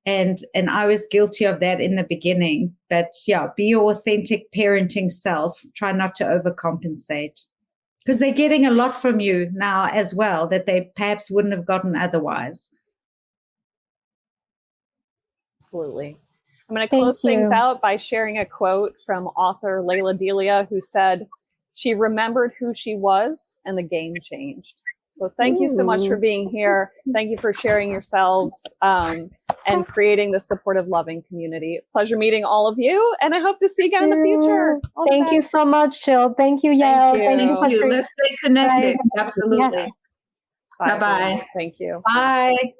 And I was guilty of that in the beginning. But yeah, be your authentic parenting self. Try not to overcompensate, because they're getting a lot from you now as well that they perhaps wouldn't have gotten otherwise. Absolutely. I'm going to close things out by sharing a quote from author Layla Delia, who said, "She remembered who she was and the game changed." So thank you so much for being here. Thank you for sharing yourselves and creating this supportive, loving community. Pleasure meeting all of you, and I hope to see you again in the future. Thank you so much, Jill. Thank you, Yael. Thank you. Let's stay connected. Bye. Absolutely. Yes. Bye. Bye-bye. Thank you. Bye.